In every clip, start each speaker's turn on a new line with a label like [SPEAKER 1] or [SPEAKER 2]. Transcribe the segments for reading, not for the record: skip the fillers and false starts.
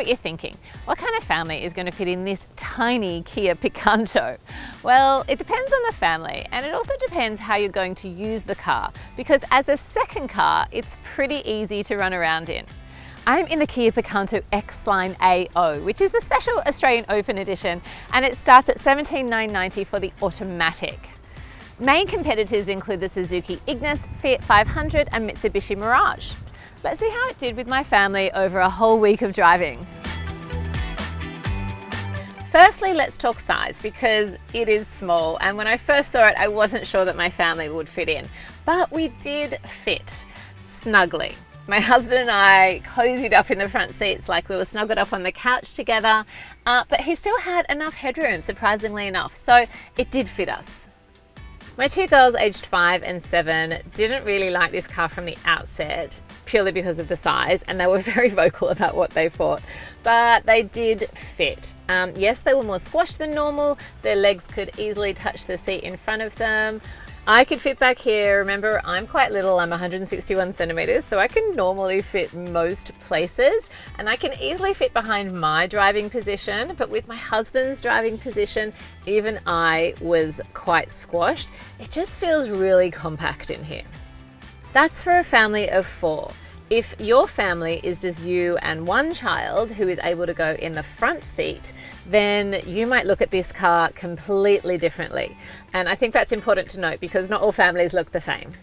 [SPEAKER 1] what you're thinking. What kind of family is going to fit in this tiny Kia Picanto? Well, it depends on the family, and it also depends how you're going to use the car, because as a second car, it's pretty easy to run around in. I'm in the Kia Picanto X-Line AO, which is the special Australian Open edition, and it starts at $17,990 for the automatic. Main competitors include the Suzuki Ignis, Fiat 500 and Mitsubishi Mirage. Let's see how it did with my family over a whole week of driving. Firstly, let's talk size, because it is small, and when I first saw it, I wasn't sure that my family would fit in, but we did fit snugly. My husband and I cozied up in the front seats like we were snuggled up on the couch together, but he still had enough headroom, surprisingly enough, so it did fit us. My two girls aged 5 and 7 didn't really like this car from the outset, purely because of the size, and they were very vocal about what they thought, but they did fit. Yes, they were more squashed than normal, their legs could easily touch the seat in front of them. I could fit back here. Remember, I'm quite little, I'm 161 centimeters, so I can normally fit most places, and I can easily fit behind my driving position, but with my husband's driving position, even I was quite squashed. It just feels really compact in here. That's for a family of 4. If your family is just you and one child who is able to go in the front seat, then you might look at this car completely differently. And I think that's important to note, because not all families look the same.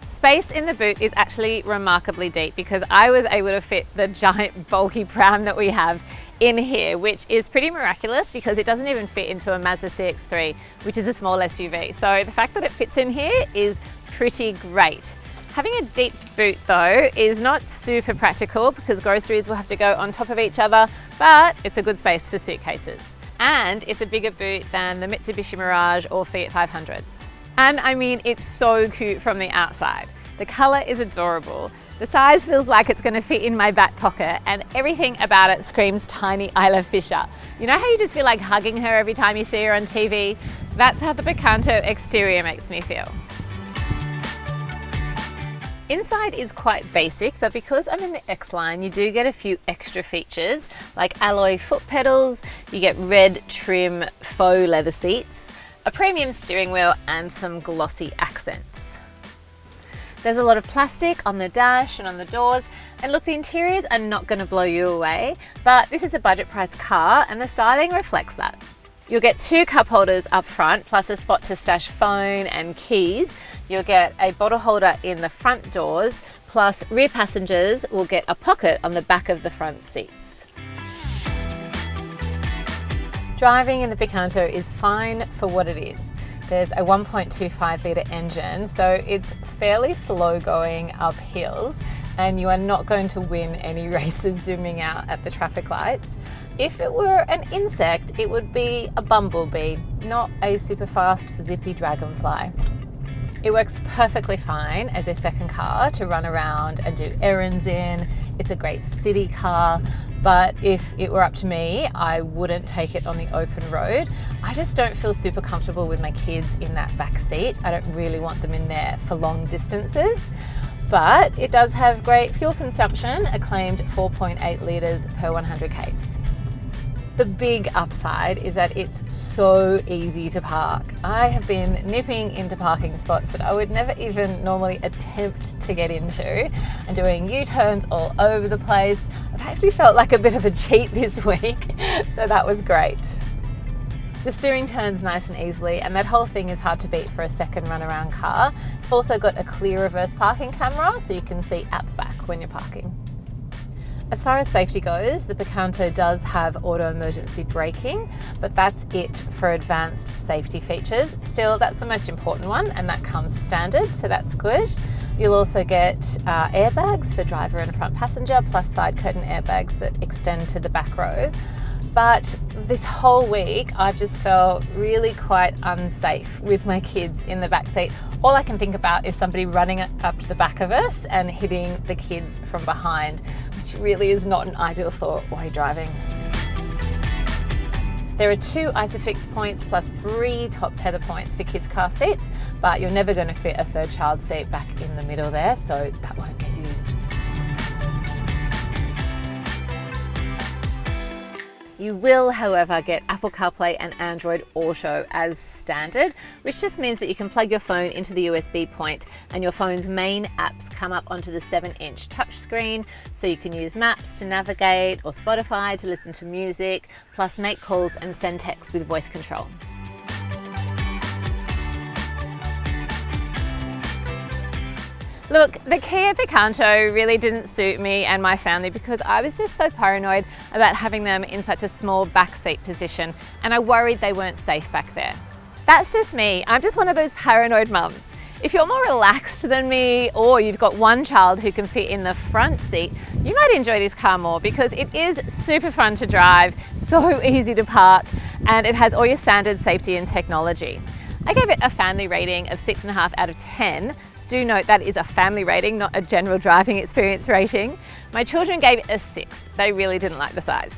[SPEAKER 1] Space in the boot is actually remarkably deep, because I was able to fit the giant bulky pram that we have in here, which is pretty miraculous because it doesn't even fit into a Mazda CX-3, which is a small SUV. So the fact that it fits in here is pretty great. Having a deep boot though is not super practical, because groceries will have to go on top of each other, but it's a good space for suitcases. And it's a bigger boot than the Mitsubishi Mirage or Fiat 500s. And I mean, it's so cute from the outside. The color is adorable. The size feels like it's going to fit in my back pocket, and everything about it screams tiny Isla Fisher. You know how you just feel like hugging her every time you see her on TV? That's how the Picanto exterior makes me feel. Inside is quite basic, but because I'm in the X-Line, you do get a few extra features like alloy foot pedals, you get red trim faux leather seats, a premium steering wheel and some glossy accents. There's a lot of plastic on the dash and on the doors, and look, the interiors are not going to blow you away, but this is a budget price car and the styling reflects that. You'll get 2 cup holders up front, plus a spot to stash phone and keys. You'll get a bottle holder in the front doors, plus rear passengers will get a pocket on the back of the front seats. Driving in the Picanto is fine for what it is. There's a 1.25 litre engine, so it's fairly slow going up hills, and you are not going to win any races zooming out at the traffic lights. If it were an insect, it would be a bumblebee, not a super fast zippy dragonfly. It works perfectly fine as a second car to run around and do errands in. It's a great city car, but if it were up to me, I wouldn't take it on the open road. I just don't feel super comfortable with my kids in that back seat. I don't really want them in there for long distances. But it does have great fuel consumption, acclaimed 4.8 litres per 100 k's. The big upside is that it's so easy to park. I have been nipping into parking spots that I would never even normally attempt to get into, and doing U-turns all over the place. I've actually felt like a bit of a cheat this week, so that was great. The steering turns nice and easily, and that whole thing is hard to beat for a second runaround car. It's also got a clear reverse parking camera, so you can see out the back when you're parking. As far as safety goes, the Picanto does have auto emergency braking, but that's it for advanced safety features. Still, that's the most important one, and that comes standard, so that's good. You'll also get airbags for driver and front passenger, plus side curtain airbags that extend to the back row. But this whole week, I've just felt really quite unsafe with my kids in the back seat. All I can think about is somebody running up to the back of us and hitting the kids from behind, which really is not an ideal thought while you're driving. There are 2 ISOFIX points plus 3 top tether points for kids' car seats, but you're never going to fit a third child seat back in the middle there, so that won't get used. You will, however, get Apple CarPlay and Android Auto as standard, which just means that you can plug your phone into the USB point and your phone's main apps come up onto the 7-inch touchscreen, so you can use Maps to navigate or Spotify to listen to music, plus make calls and send texts with voice control. Look, the Kia Picanto really didn't suit me and my family because I was just so paranoid about having them in such a small backseat position, and I worried they weren't safe back there. That's just me. I'm just one of those paranoid mums. If you're more relaxed than me, or you've got one child who can fit in the front seat, you might enjoy this car more because it is super fun to drive, so easy to park, and it has all your standard safety and technology. I gave it a family rating of 6.5 out of 10. Do note that is a family rating, not a general driving experience rating. My children gave it a 6. They really didn't like the size.